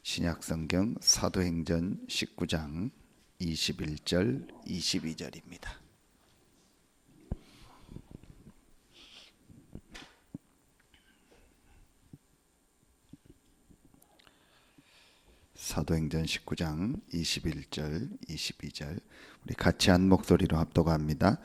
신약성경 사도행전 19장 21절 22절입니다. 사도행전 19장 21절 22절 우리 같이 한 목소리로 합독합니다.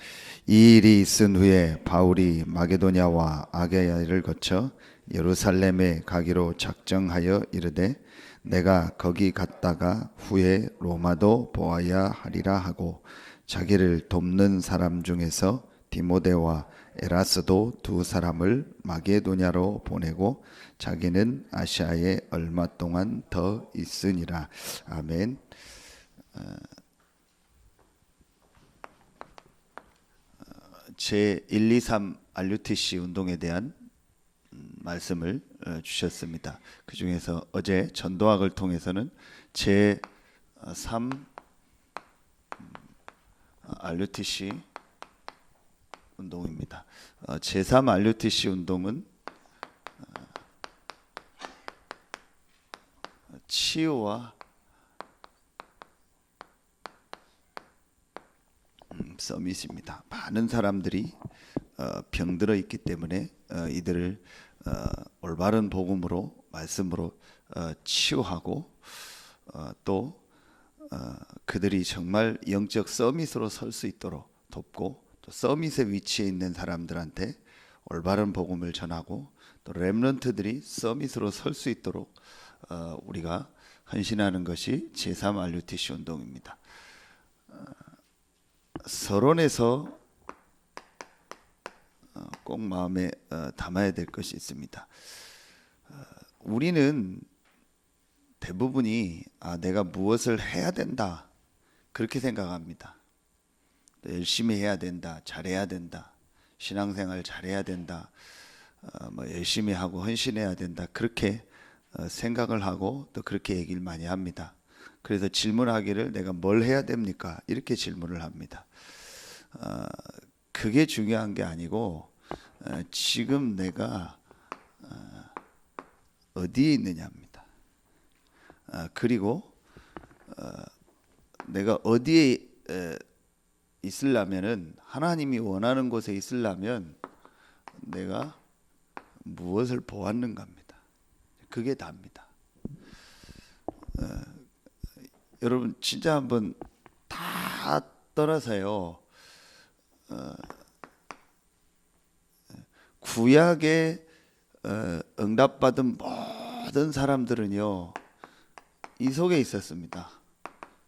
이 일이 있은 후에 바울이 마게도냐와 아게야를 거쳐 예루살렘에 가기로 작정하여 이르되 내가 거기 갔다가 후에 로마도 보아야 하리라 하고 자기를 돕는 사람 중에서 디모데와 에라스도 두 사람을 마게도냐로 보내고 자기는 아시아에 얼마 동안 더 있으니라. 아멘. 제 1, 2, 3 RUTC 운동에 대한 말씀을 주셨습니다. 그 중에서 어제 전도학을 통해서는 제 3 RUTC 운동입니다. 제3 RUTC 운동은 치유와 서밋입니다. 많은 사람들이 병들어 있기 때문에 이들을 올바른 복음으로 말씀으로 치유하고 또 그들이 정말 영적 서밋으로 설 수 있도록 돕고 또 서밋의 위치에 있는 사람들한테 올바른 복음을 전하고 또 렘넌트들이 서밋으로 설 수 있도록 우리가 헌신하는 것이 제3 RUTC 운동입니다. 서론에서 꼭 마음에 담아야 될 것이 있습니다. 우리는 대부분이 내가 무엇을 해야 된다 그렇게 생각합니다. 열심히 해야 된다, 잘해야 된다, 신앙생활 잘해야 된다, 열심히 하고 헌신해야 된다 그렇게 생각을 하고 또 그렇게 얘기를 많이 합니다. 그래서 질문하기를 내가 뭘 해야 됩니까? 이렇게 질문을 합니다. 그게 중요한 게 아니고 지금 내가 어디에 있느냐입니다. 그리고 내가 어디에 있으려면은 하나님이 원하는 곳에 있으려면 내가 무엇을 보았는가입니다. 그게 답니다. 여러분 진짜 한번 다 떠나서요. 구약에 응답받은 모든 사람들은요 이 속에 있었습니다.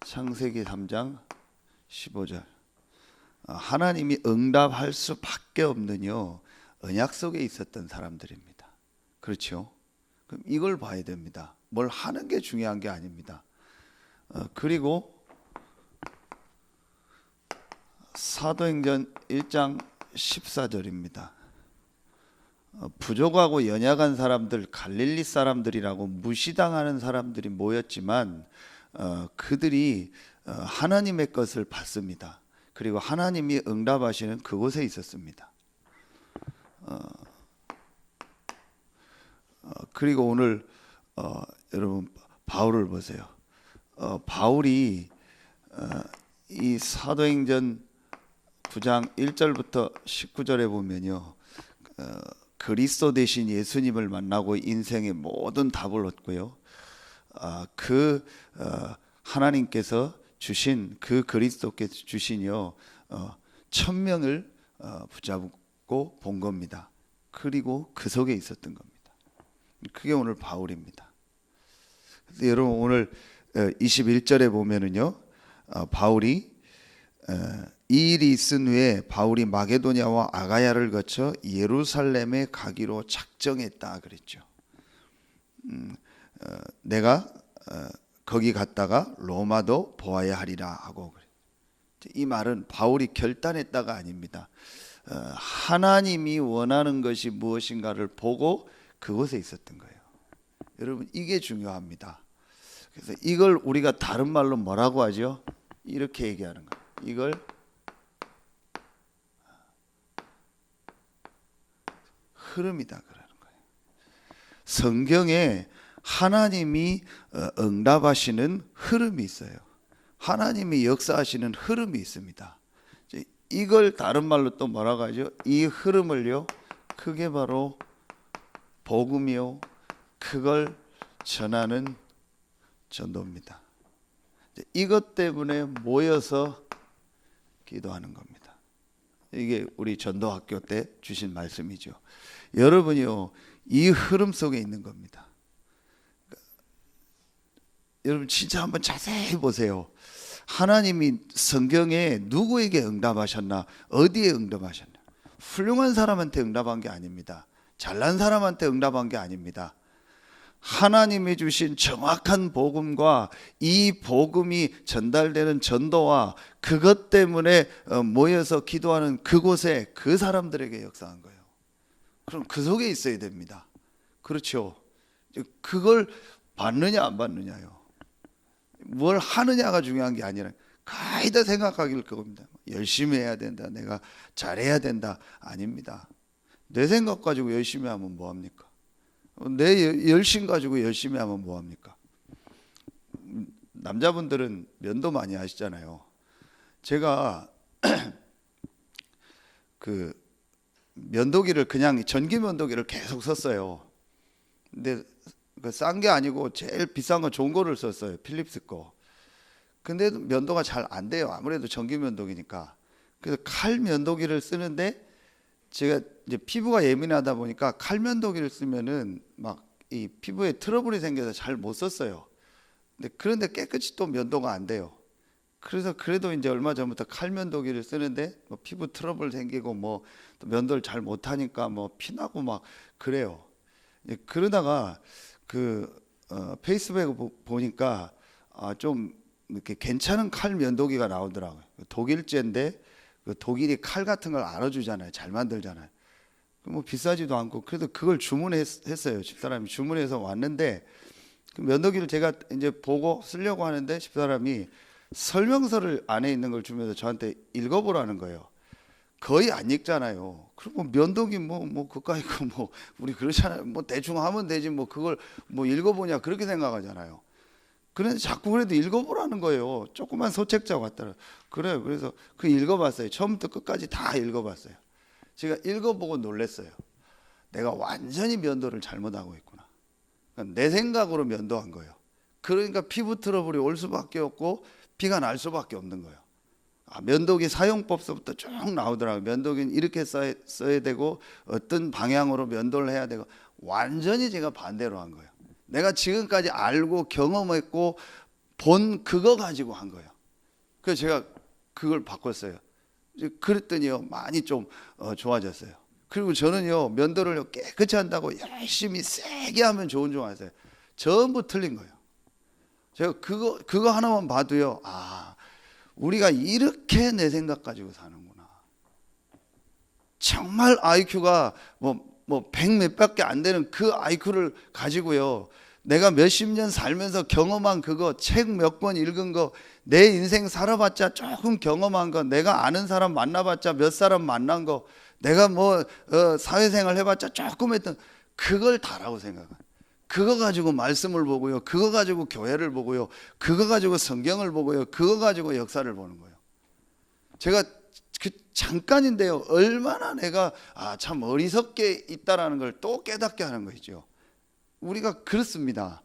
창세기 3장 15절 하나님이 응답할 수밖에 없는요 언약 속에 있었던 사람들입니다. 그렇죠? 그럼 이걸 봐야 됩니다. 뭘 하는 게 중요한 게 아닙니다. 그리고 사도행전 1장 14절입니다. 부족하고 연약한 사람들, 갈릴리 사람들이라고 무시당하는 사람들이 모였지만 그들이 하나님의 것을 받습니다. 그리고 하나님이 응답하시는 그곳에 있었습니다. 그리고 오늘 여러분 바울을 보세요. 바울이 이 사도행전 9장 1절부터 19절에 보면요 그리스도 대신 예수님을 만나고 인생의 모든 답을 얻고요 하나님께서 주신 그 그리스도께서 주신요 천명을 붙잡고 본 겁니다. 그리고 그 속에 있었던 겁니다. 그게 오늘 바울입니다. 그래서 여러분 오늘 21절에 보면은요 바울이 이 일이 있은 후에 바울이 마게도냐와 아가야를 거쳐 예루살렘에 가기로 작정했다 그랬죠. 내가 거기 갔다가 로마도 보아야 하리라 하고 그래. 이 말은 바울이 결단했다가 아닙니다. 하나님이 원하는 것이 무엇인가를 보고 그곳에 있었던 거예요. 여러분 이게 중요합니다. 그래서 이걸 우리가 다른 말로 뭐라고 하죠? 이렇게 얘기하는 거예요. 이걸 흐름이다 그러는 거예요. 성경에 하나님이 응답하시는 흐름이 있어요. 하나님이 역사하시는 흐름이 있습니다. 이걸 다른 말로 또 뭐라고 하죠? 이 흐름을요, 그게 바로 복음이요, 그걸 전하는 전도입니다. 이것 때문에 모여서 기도하는 겁니다. 이게 우리 전도학교 때 주신 말씀이죠. 여러분이요, 이 흐름 속에 있는 겁니다. 여러분 진짜 한번 자세히 보세요. 하나님이 성경에 누구에게 응답하셨나, 어디에 응답하셨나. 훌륭한 사람한테 응답한 게 아닙니다. 잘난 사람한테 응답한 게 아닙니다. 하나님이 주신 정확한 복음과 이 복음이 전달되는 전도와 그것 때문에 모여서 기도하는 그곳에 그 사람들에게 역사한 거예요. 그럼 그 속에 있어야 됩니다. 그렇죠. 그걸 받느냐 안 받느냐요. 뭘 하느냐가 중요한 게 아니라 거의 다 생각하길 그겁니다. 열심히 해야 된다, 내가 잘해야 된다, 아닙니다. 내 생각 가지고 열심히 하면 뭐합니까? 내 열심 가지고 열심히 하면 뭐합니까? 남자분들은 면도 많이 하시잖아요. 제가 그 면도기를 그냥 전기 면도기를 계속 썼어요. 근데 싼 게 아니고 제일 비싼 거 좋은 거를 썼어요. 필립스 거. 근데 면도가 잘 안 돼요. 아무래도 전기 면도기니까. 그래서 칼 면도기를 쓰는데 제가 이제 피부가 예민하다 보니까 칼 면도기를 쓰면은 막 이 피부에 트러블이 생겨서 잘 못 썼어요. 그런데 깨끗이 또 면도가 안 돼요. 그래서 그래도 이제 얼마 전부터 칼 면도기를 쓰는데 뭐 피부 트러블 생기고 뭐 또 면도를 잘 못하니까 뭐 피나고 막 그래요. 그러다가 페이스북에 보니까 좀 이렇게 괜찮은 칼 면도기가 나오더라고요. 독일제인데 독일이 칼 같은 걸 알아주잖아요. 잘 만들잖아요. 뭐 비싸지도 않고 그래도 그걸 주문했어요. 집사람이 주문해서 왔는데 그 면도기를 제가 이제 보고 쓰려고 하는데 집사람이 설명서를 안에 있는 걸 주면서 저한테 읽어보라는 거예요. 거의 안 읽잖아요. 그리고 면도기 뭐 그까이 거 뭐 우리 그러잖아요. 뭐 대충 하면 되지 뭐 그걸 뭐 읽어보냐 그렇게 생각하잖아요. 그런데 자꾸 그래도 읽어보라는 거예요. 조그만 소책자 같더라. 그래요. 그래서 그 읽어봤어요. 처음부터 끝까지 다 읽어봤어요. 제가 읽어보고 놀랐어요. 내가 완전히 면도를 잘못하고 있구나. 그러니까 내 생각으로 면도한 거예요. 그러니까 피부 트러블이 올 수밖에 없고 피가 날 수밖에 없는 거예요. 면도기 사용법서부터 쭉 나오더라고요. 면도기는 이렇게 써야 되고 어떤 방향으로 면도를 해야 되고 완전히 제가 반대로 한 거예요. 내가 지금까지 알고 경험했고 본 그거 가지고 한 거예요. 그래서 제가 그걸 바꿨어요. 그랬더니요 많이 좀 좋아졌어요. 그리고 저는요 면도를 깨끗이 한다고 열심히 세게 하면 좋은 줄 아세요? 전부 틀린 거예요. 제가 그거 하나만 봐도요 우리가 이렇게 내 생각 가지고 사는구나. 정말 IQ가 뭐 100 몇밖에 안 되는 그 IQ를 가지고요. 내가 몇십 년 살면서 경험한 그거, 책 몇 권 읽은 거, 내 인생 살아봤자 조금 경험한 거, 내가 아는 사람 만나봤자 몇 사람 만난 거, 내가 뭐 사회생활 해봤자 조금 했던 그걸 다라고 생각해요. 그거 가지고 말씀을 보고요. 그거 가지고 교회를 보고요. 그거 가지고 성경을 보고요. 그거 가지고 역사를 보는 거예요. 제가 잠깐인데요. 얼마나 내가 참 어리석게 있다라는 걸 또 깨닫게 하는 것이죠. 우리가 그렇습니다.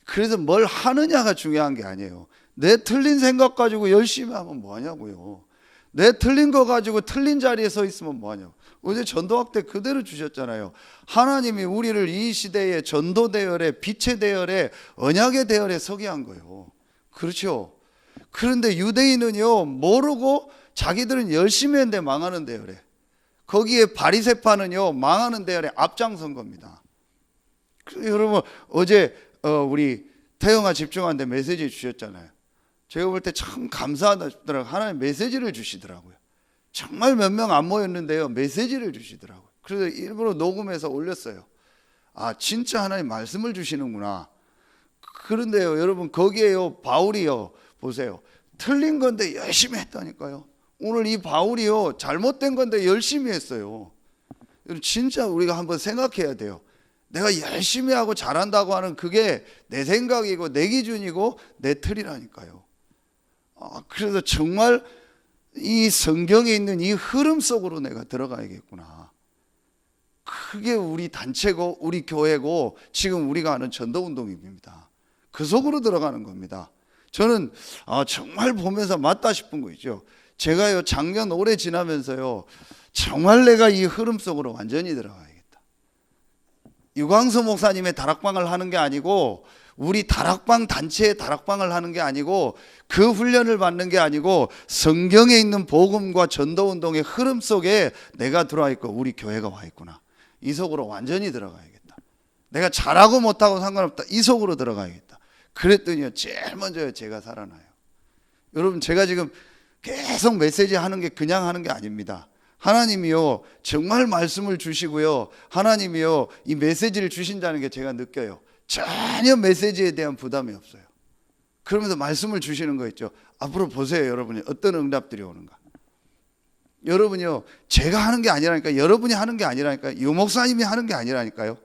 그래서 뭘 하느냐가 중요한 게 아니에요. 내 틀린 생각 가지고 열심히 하면 뭐하냐고요. 내 틀린 거 가지고 틀린 자리에 서 있으면 뭐하냐고. 어제 전도학 때 그대로 주셨잖아요. 하나님이 우리를 이 시대의 전도 대열에, 빛의 대열에, 언약의 대열에 서게 한 거예요. 그렇죠. 그런데 유대인은요 모르고 자기들은 열심히 했는데 망하는 대열에, 거기에 바리새파는요 망하는 대열에 앞장선 겁니다. 여러분 어제 우리 태영아 집중하는데 메시지 주셨잖아요. 제가 볼 때 참 감사하더라고요. 하나님 메시지를 주시더라고요. 정말 몇 명 안 모였는데요 메시지를 주시더라고요. 그래서 일부러 녹음해서 올렸어요. 진짜 하나님 말씀을 주시는구나. 그런데요 여러분 거기에요 바울이요 보세요. 틀린 건데 열심히 했다니까요. 오늘 이 바울이요 잘못된 건데 열심히 했어요. 진짜 우리가 한번 생각해야 돼요. 내가 열심히 하고 잘한다고 하는 그게 내 생각이고 내 기준이고 내 틀이라니까요. 그래서 정말 이 성경에 있는 이 흐름 속으로 내가 들어가야겠구나. 그게 우리 단체고 우리 교회고 지금 우리가 하는 전도운동입니다. 그 속으로 들어가는 겁니다. 저는 정말 보면서 맞다 싶은 거 있죠. 제가요 작년 올해 지나면서요 정말 내가 이 흐름 속으로 완전히 들어가야겠다. 유광수 목사님의 다락방을 하는 게 아니고 우리 다락방 단체의 다락방을 하는 게 아니고 그 훈련을 받는 게 아니고 성경에 있는 복음과 전도운동의 흐름 속에 내가 들어와 있고 우리 교회가 와 있구나. 이 속으로 완전히 들어가야겠다. 내가 잘하고 못하고 상관없다. 이 속으로 들어가야겠다. 그랬더니요 제일 먼저 제가 살아나요. 여러분 제가 지금 계속 메시지 하는 게 그냥 하는 게 아닙니다. 하나님이요 정말 말씀을 주시고요 하나님이요 이 메시지를 주신다는 게 제가 느껴요. 전혀 메시지에 대한 부담이 없어요. 그러면서 말씀을 주시는 거 있죠. 앞으로 보세요. 여러분이 어떤 응답들이 오는가. 여러분이요 제가 하는 게 아니라니까, 여러분이 하는 게 아니라니까요, 유 목사님이 하는 게 아니라니까요,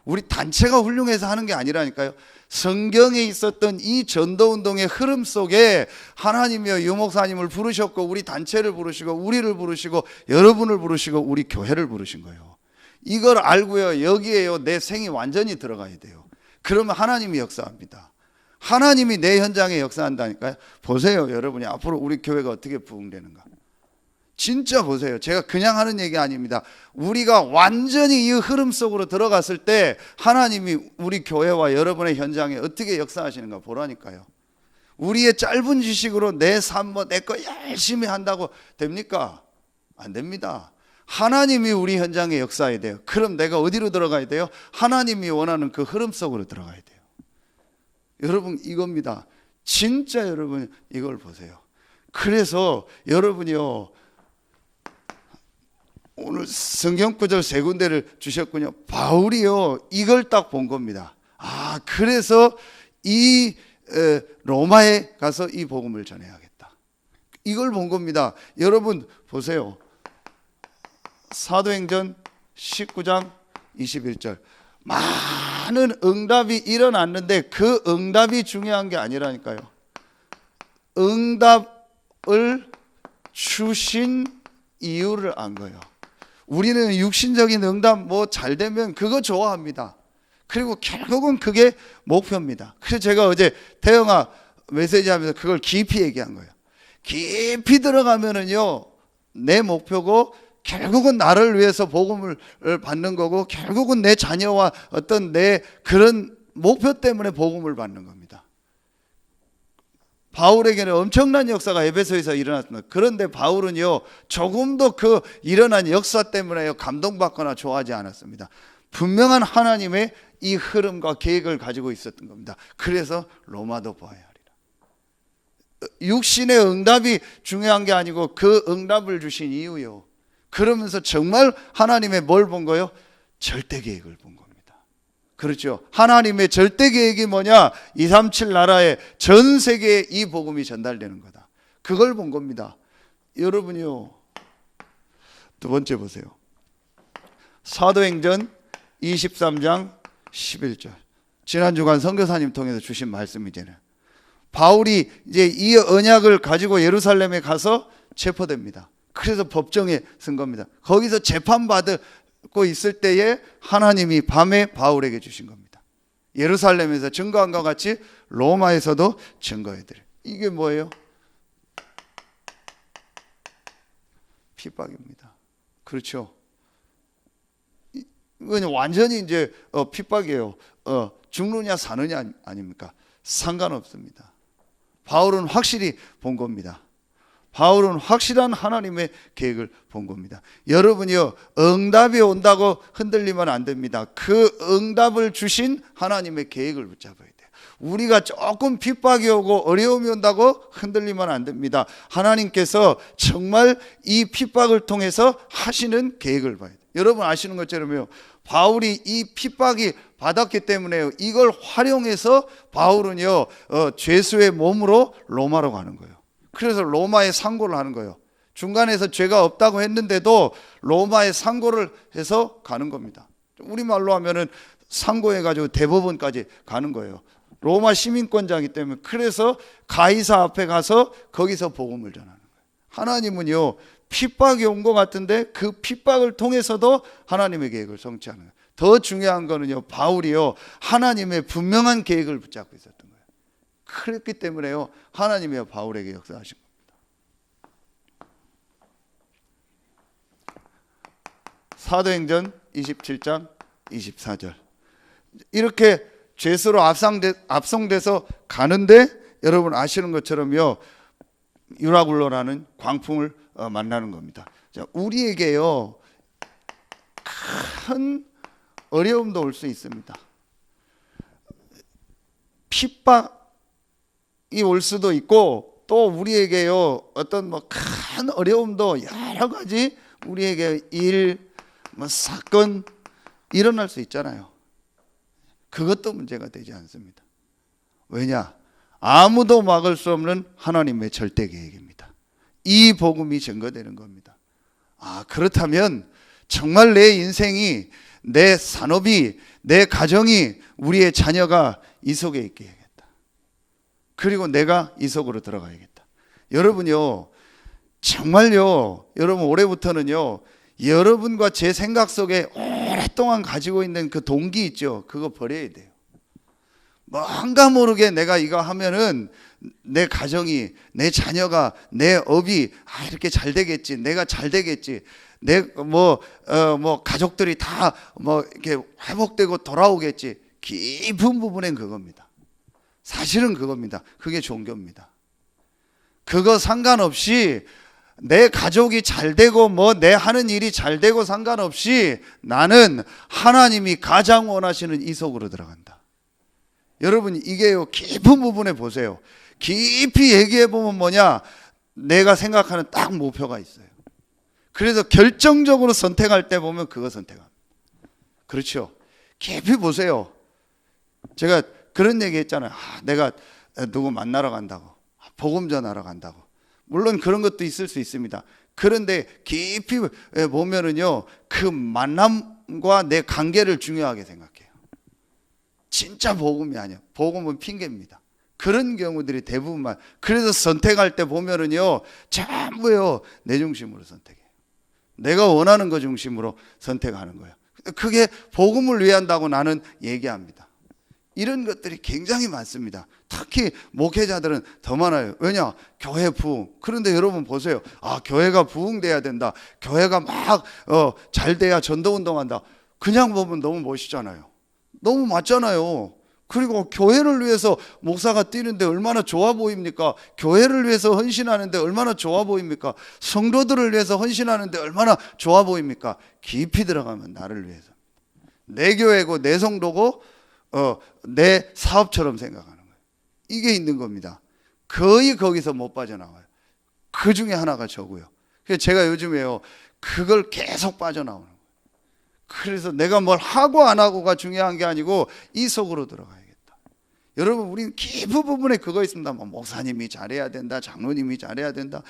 우리 단체가 훌륭해서 하는 게 아니라니까요. 성경에 있었던 이 전도운동의 흐름 속에 하나님이요 유 목사님을 부르셨고 우리 단체를 부르시고 우리를 부르시고 여러분을 부르시고 우리 교회를 부르신 거예요. 이걸 알고요 여기에요 내 생이 완전히 들어가야 돼요. 그러면 하나님이 역사합니다. 하나님이 내 현장에 역사한다니까요. 보세요 여러분이 앞으로 우리 교회가 어떻게 부흥되는가. 진짜 보세요. 제가 그냥 하는 얘기 아닙니다. 우리가 완전히 이 흐름 속으로 들어갔을 때 하나님이 우리 교회와 여러분의 현장에 어떻게 역사하시는가 보라니까요. 우리의 짧은 지식으로 내 삶 내 거 열심히 한다고 됩니까? 안 됩니다. 하나님이 우리 현장에 역사해야 돼요. 그럼 내가 어디로 들어가야 돼요? 하나님이 원하는 그 흐름 속으로 들어가야 돼요. 여러분 이겁니다. 진짜 여러분 이걸 보세요. 그래서 여러분이요 오늘 성경 구절 세 군데를 주셨군요. 바울이요 이걸 딱 본 겁니다. 그래서 이 로마에 가서 이 복음을 전해야겠다. 이걸 본 겁니다. 여러분 보세요. 사도행전 19장 21절 많은 응답이 일어났는데 그 응답이 중요한 게 아니라니까요. 응답을 주신 이유를 안 거예요. 우리는 육신적인 응답 뭐 잘 되면 그거 좋아합니다. 그리고 결국은 그게 목표입니다. 그래서 제가 어제 태영아 메시지 하면서 그걸 깊이 얘기한 거예요. 깊이 들어가면은요 내 목표고 결국은 나를 위해서 복음을 받는 거고 결국은 내 자녀와 어떤 내 그런 목표 때문에 복음을 받는 겁니다. 바울에게는 엄청난 역사가 에베소에서 일어났습니다. 그런데 바울은요 조금도 그 일어난 역사 때문에 감동받거나 좋아하지 않았습니다. 분명한 하나님의 이 흐름과 계획을 가지고 있었던 겁니다. 그래서 로마도 보아야 하리라. 육신의 응답이 중요한 게 아니고 그 응답을 주신 이유요. 그러면서 정말 하나님의 뭘 본 거요? 절대 계획을 본 겁니다. 그렇죠. 하나님의 절대 계획이 뭐냐? 237 나라에 전 세계에 이 복음이 전달되는 거다. 그걸 본 겁니다. 여러분이요. 두 번째 보세요. 사도행전 23장 11절. 지난 주간 선교사님 통해서 주신 말씀이잖아요. 바울이 이제 이 언약을 가지고 예루살렘에 가서 체포됩니다. 그래서 법정에 선 겁니다. 거기서 재판받고 있을 때에 하나님이 밤에 바울에게 주신 겁니다. 예루살렘에서 증거한 것 같이 로마에서도 증거해드려요. 이게 뭐예요? 핍박입니다. 그렇죠. 이건 완전히 이제 핍박이에요. 죽느냐 사느냐 아닙니까? 상관없습니다. 바울은 확실히 본 겁니다. 바울은 확실한 하나님의 계획을 본 겁니다. 여러분이요 응답이 온다고 흔들리면 안 됩니다. 그 응답을 주신 하나님의 계획을 붙잡아야 돼요. 우리가 조금 핍박이 오고 어려움이 온다고 흔들리면 안 됩니다. 하나님께서 정말 이 핍박을 통해서 하시는 계획을 봐야 돼요. 여러분 아시는 것처럼요 바울이 이 핍박이 받았기 때문에 이걸 활용해서 바울은요 죄수의 몸으로 로마로 가는 거예요. 그래서 로마에 상고를 하는 거예요. 중간에서 죄가 없다고 했는데도 로마에 상고를 해서 가는 겁니다. 우리말로 하면은 상고해가지고 대법원까지 가는 거예요. 로마 시민권자이기 때문에. 그래서 가이사 앞에 가서 거기서 복음을 전하는 거예요. 하나님은요, 핍박이 온 것 같은데 그 핍박을 통해서도 하나님의 계획을 성취하는 거예요. 더 중요한 거는요, 바울이요, 하나님의 분명한 계획을 붙잡고 있었던 거예요. 그렇기 때문에요, 하나님이요 바울에게 역사하신 겁니다. 사도행전 27장 24절. 이렇게 죄수로 압송돼서 가는데 여러분 아시는 것처럼요, 유라굴로라는 광풍을 만나는 겁니다. 자, 우리에게요 큰 어려움도 올 수 있습니다. 핍박이 올 수도 있고, 또 우리에게요 어떤 큰 어려움도 여러 가지 우리에게 사건 일어날 수 있잖아요. 그것도 문제가 되지 않습니다. 왜냐? 아무도 막을 수 없는 하나님의 절대 계획입니다. 이 복음이 증거되는 겁니다. 그렇다면 정말 내 인생이, 내 산업이, 내 가정이, 우리의 자녀가 이 속에 있게 해야겠다. 그리고 내가 이 속으로 들어가야겠다. 여러분요, 정말요, 여러분 올해부터는요, 여러분과 제 생각 속에 오랫동안 가지고 있는 그 동기 있죠? 그거 버려야 돼요. 뭔가 모르게 내가 이거 하면은 내 가정이, 내 자녀가, 내 업이 이렇게 잘 되겠지, 내가 잘 되겠지, 내 가족들이 다 이렇게 회복되고 돌아오겠지. 깊은 부분엔 그겁니다. 사실은 그겁니다. 그게 종교입니다. 그거 상관없이 내 가족이 잘 되고 내 하는 일이 잘 되고 상관없이 나는 하나님이 가장 원하시는 이 속으로 들어간다. 여러분 이게요, 깊은 부분에 보세요. 깊이 얘기해 보면 뭐냐, 내가 생각하는 딱 목표가 있어요. 그래서 결정적으로 선택할 때 보면 그거 선택합니다. 그렇죠? 깊이 보세요. 제가 그런 얘기 했잖아요. 내가 누구 만나러 간다고, 복음 전하러 간다고. 물론 그런 것도 있을 수 있습니다. 그런데 깊이 보면은요, 그 만남과 내 관계를 중요하게 생각해요. 진짜 복음이 아니에요. 복음은 핑계입니다. 그런 경우들이 대부분만. 그래서 선택할 때 보면은요, 전부요 내 중심으로 선택해요. 내가 원하는 거 중심으로 선택하는 거예요. 그게 복음을 위한다고 나는 얘기합니다. 이런 것들이 굉장히 많습니다. 특히 목회자들은 더 많아요. 왜냐? 교회 부흥. 그런데 여러분 보세요. 교회가 부흥돼야 된다. 교회가 막 잘 돼야 전도운동한다. 그냥 보면 너무 멋있잖아요. 너무 맞잖아요. 그리고 교회를 위해서 목사가 뛰는데 얼마나 좋아 보입니까? 교회를 위해서 헌신하는데 얼마나 좋아 보입니까? 성도들을 위해서 헌신하는데 얼마나 좋아 보입니까? 깊이 들어가면 나를 위해서. 내 교회고 내 성도고 내 사업처럼 생각하는 거예요. 이게 있는 겁니다. 거의 거기서 못 빠져나와요. 그 중에 하나가 저고요. 그래서 제가 요즘에요, 그걸 계속 빠져나오는 거예요. 그래서 내가 뭘 하고 안 하고가 중요한 게 아니고 이 속으로 들어가야겠다. 여러분, 우리는 깊은 부분에 그거 있습니다. 목사님이 잘해야 된다, 장로님이 잘해야 된다,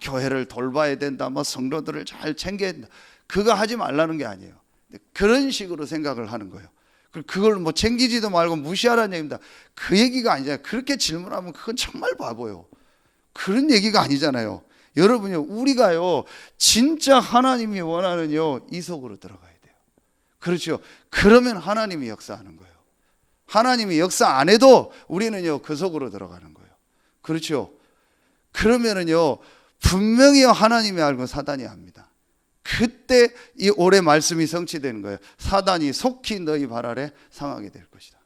교회를 돌봐야 된다, 성도들을 잘 챙겨야 된다. 그거 하지 말라는 게 아니에요. 그런 식으로 생각을 하는 거예요. 그걸 챙기지도 말고 무시하라는 얘기입니다. 그 얘기가 아니잖아요. 그렇게 질문하면 그건 정말 바보예요. 그런 얘기가 아니잖아요. 여러분요, 우리가요 진짜 하나님이 원하는요 이 속으로 들어가야 돼요. 그렇죠? 그러면 하나님이 역사하는 거예요. 하나님이 역사 안 해도 우리는요 그 속으로 들어가는 거예요. 그렇죠? 그러면은요 분명히 하나님이 알고 사단이 압니다. 그때 이 올해 말씀이 성취되는 거예요. 사단이 속히 너희 발 아래 상하게 될 것이다.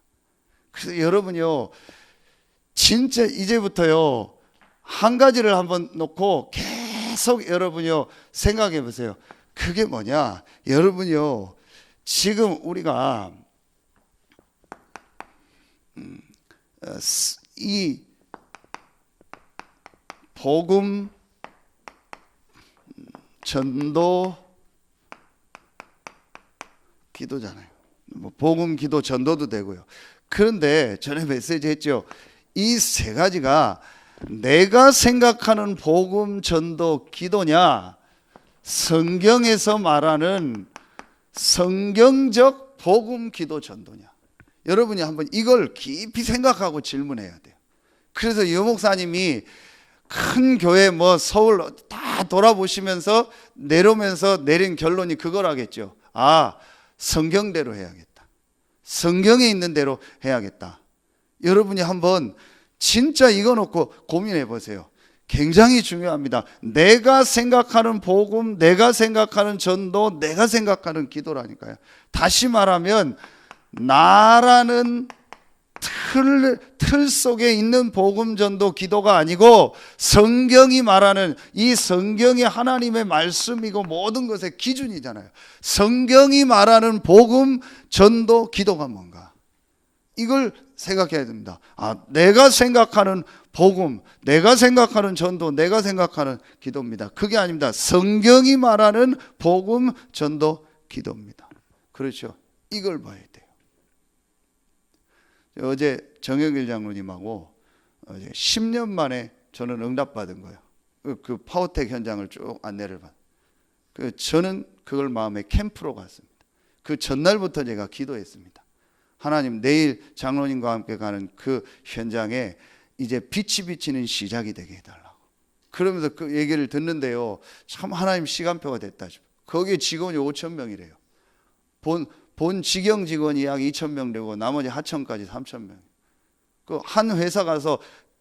그래서 여러분요, 진짜 이제부터요 한 가지를 한번 놓고 계속 여러분요 생각해 보세요. 그게 뭐냐? 여러분요, 지금 우리가 이 복음 전도 기도잖아요. 복음 기도 전도도 되고요. 그런데 전에 메시지 했죠. 이 세 가지가 내가 생각하는 복음 전도 기도냐, 성경에서 말하는 성경적 복음, 기도, 전도냐? 여러분이 한번 이걸 깊이 생각하고 질문해야 돼요. 그래서 유 목사님이 큰 교회 뭐 서울 다 돌아보시면서 내려오면서 내린 결론이 그거라겠죠. 아, 성경대로 해야겠다. 성경에 있는 대로 해야겠다. 여러분이 한번 진짜 이거 놓고 고민해 보세요. 굉장히 중요합니다. 내가 생각하는 복음, 내가 생각하는 전도, 내가 생각하는 기도라니까요. 다시 말하면 나라는 틀 속에 있는 복음, 전도, 기도가 아니고 성경이 말하는 이 성경이 하나님의 말씀이고 모든 것의 기준이잖아요. 성경이 말하는 복음, 전도, 기도가 뭔가? 이걸 생각해야 됩니다. 아, 내가 생각하는 복음, 내가 생각하는 전도, 내가 생각하는 기도입니다. 그게 아닙니다. 성경이 말하는 복음, 전도, 기도입니다. 그렇죠. 이걸 봐야 돼요. 어제 정영길 장로님하고 어제 10년 만에 저는 응답받은 거예요. 그 파워텍 현장을 쭉 안내를 받. 저는 그걸 마음에 캠프로 갔습니다. 그 전날부터 제가 기도했습니다. 하나님, 내일 장로님과 함께 가는 그 현장에 이제 빛이 비치는 시작이 되게 해달라고. 그러면서 그 얘기를 듣는데요, 참 하나님 시간표가 됐다 싶어요. 거기에 직원이 5,000명이래요. 본 직영 직원이 약 2,000명 되고 나머지 하청까지 3,000명. 그 한 회사 가서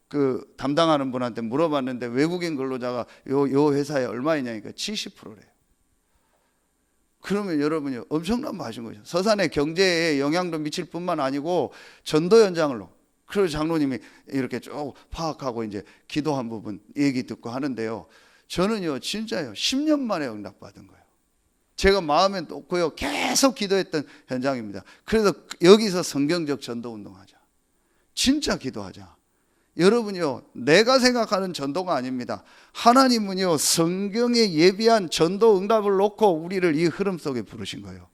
그 담당하는 분한테 물어봤는데 외국인 근로자가 요 회사에 얼마이냐니까 70%래요. 그러면 여러분이 엄청난 맛인 거죠. 서산의 경제에 영향도 미칠 뿐만 아니고 전도 현장으로. 그래서 장로님이 이렇게 쭉 파악하고 이제 기도한 부분 얘기 듣고 하는데요. 저는요, 진짜요, 10년 만에 응답받은 거예요. 제가 마음에 놓고요, 계속 기도했던 현장입니다. 그래서 여기서 성경적 전도 운동하자. 진짜 기도하자. 여러분요, 내가 생각하는 전도가 아닙니다. 하나님은요, 성경에 예비한 전도 응답을 놓고 우리를 이 흐름 속에 부르신 거예요.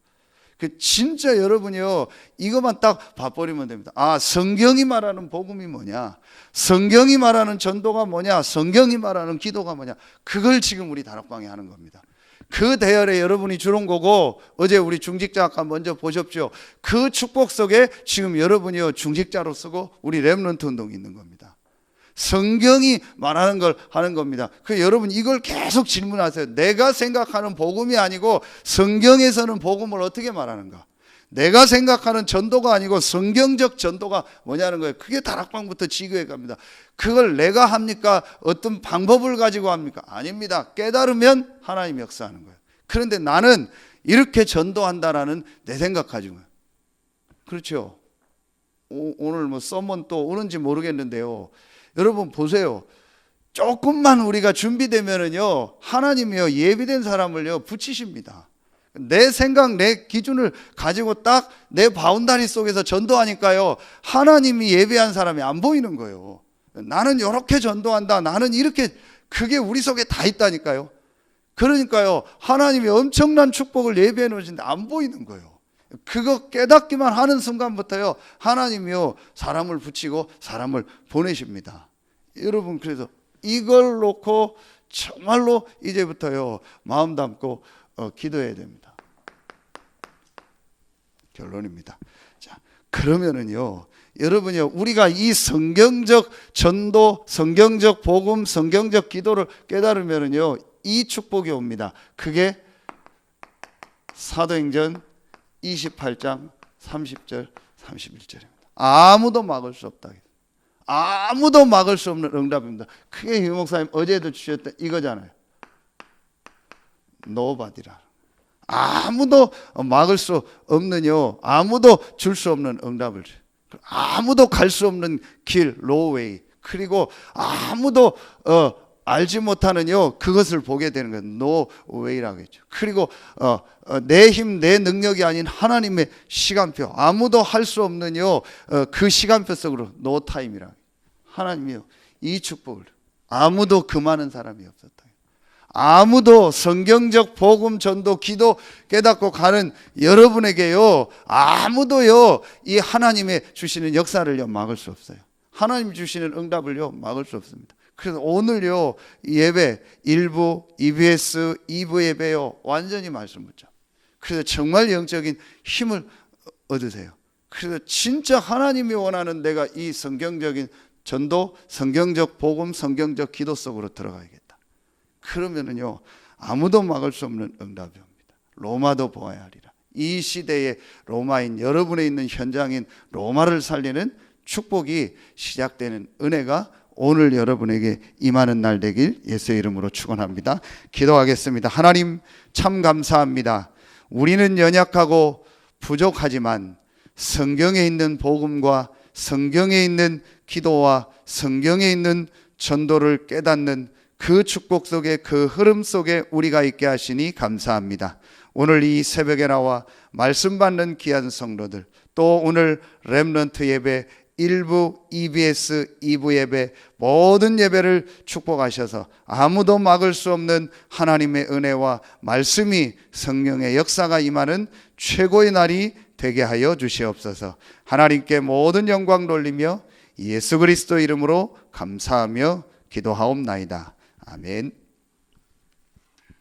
진짜 여러분이요, 이것만 딱 봐버리면 됩니다. 아, 성경이 말하는 복음이 뭐냐, 성경이 말하는 전도가 뭐냐, 성경이 말하는 기도가 뭐냐, 그걸 지금 우리 다락방에 하는 겁니다. 그 대열에 여러분이 주는 거고, 어제 우리 중직자 아까 먼저 보셨죠. 그 축복 속에 지금 여러분이요, 중직자로 쓰고 우리 렘넌트 운동이 있는 겁니다. 성경이 말하는 걸 하는 겁니다. 그 여러분 이걸 계속 질문하세요. 내가 생각하는 복음이 아니고 성경에서는 복음을 어떻게 말하는가? 내가 생각하는 전도가 아니고 성경적 전도가 뭐냐는 거예요. 그게 다락방부터 지교해 갑니다. 그걸 내가 합니까? 어떤 방법을 가지고 합니까? 아닙니다. 깨달으면 하나님이 역사하는 거예요. 그런데 나는 이렇게 전도한다라는 내 생각 가지고. 그렇죠. 오늘 뭐 서먼 또 오는지 모르겠는데요. 여러분 보세요. 조금만 우리가 준비되면은요, 하나님이요, 예비된 사람을요, 붙이십니다. 내 생각, 내 기준을 가지고 딱 내 바운다리 속에서 전도하니까요, 하나님이 예비한 사람이 안 보이는 거예요. 나는 이렇게 전도한다, 나는 이렇게, 그게 우리 속에 다 있다니까요. 그러니까요, 하나님이 엄청난 축복을 예비해 놓으신데 안 보이는 거예요. 그거 깨닫기만 하는 순간부터요, 하나님이요, 사람을 붙이고 사람을 보내십니다. 여러분, 그래서 이걸 놓고 정말로 이제부터요, 마음 담고 기도해야 됩니다. 결론입니다. 자, 그러면은요, 여러분이요, 우리가 이 성경적 전도, 성경적 복음, 성경적 기도를 깨달으면은요, 이 축복이 옵니다. 그게 사도행전 28장 30절 31절입니다. 아무도 막을 수 없다. 아무도 막을 수 없는 응답입니다. 그게 유 목사님 어제도 주셨던 이거잖아요. 노바디라. 아무도 막을 수 없는요, 아무도 줄 수 없는 응답을, 아무도 갈 수 없는 길, 로웨이, 그리고 아무도 알지 못하는요, 그것을 보게 되는 거예요. 노웨이라고 했죠. 그리고 내 힘, 내 능력이 아닌 하나님의 시간표, 아무도 할 수 없는요, 그 시간표 속으로 노타임이라고. 하나님이요, 이 축복을 아무도 금하는 사람이 없었다. 아무도 성경적 복음, 전도, 기도 깨닫고 가는 여러분에게요, 아무도요, 이 하나님의 주시는 역사를요, 막을 수 없어요. 하나님 주시는 응답을요, 막을 수 없습니다. 그래서 오늘요, 예배 1부, EBS, 2부 예배요, 완전히 말씀 묻자. 그래서 정말 영적인 힘을 얻으세요. 그래서 진짜 하나님이 원하는 내가 이 성경적인 전도, 성경적 복음, 성경적 기도 속으로 들어가야겠다. 그러면은요 아무도 막을 수 없는 응답이 옵니다. 로마도 보아야 하리라. 이 시대에 로마인 여러분에 있는 현장인 로마를 살리는 축복이 시작되는 은혜가 오늘 여러분에게 임하는 날 되길 예수의 이름으로 축원합니다. 기도하겠습니다. 하나님 참 감사합니다. 우리는 연약하고 부족하지만 성경에 있는 복음과 성경에 있는 기도와 성경에 있는 전도를 깨닫는 그 축복 속에 그 흐름 속에 우리가 있게 하시니 감사합니다. 오늘 이 새벽에 나와 말씀 받는 귀한 성도들, 또 오늘 렘넌트 예배 1부, EBS, 2부 예배 모든 예배를 축복하셔서 아무도 막을 수 없는 하나님의 은혜와 말씀이 성령의 역사가 임하는 최고의 날이 되게 하여 주시옵소서. 하나님께 모든 영광 돌리며 예수 그리스도 이름으로 감사하며 기도하옵나이다. 아멘.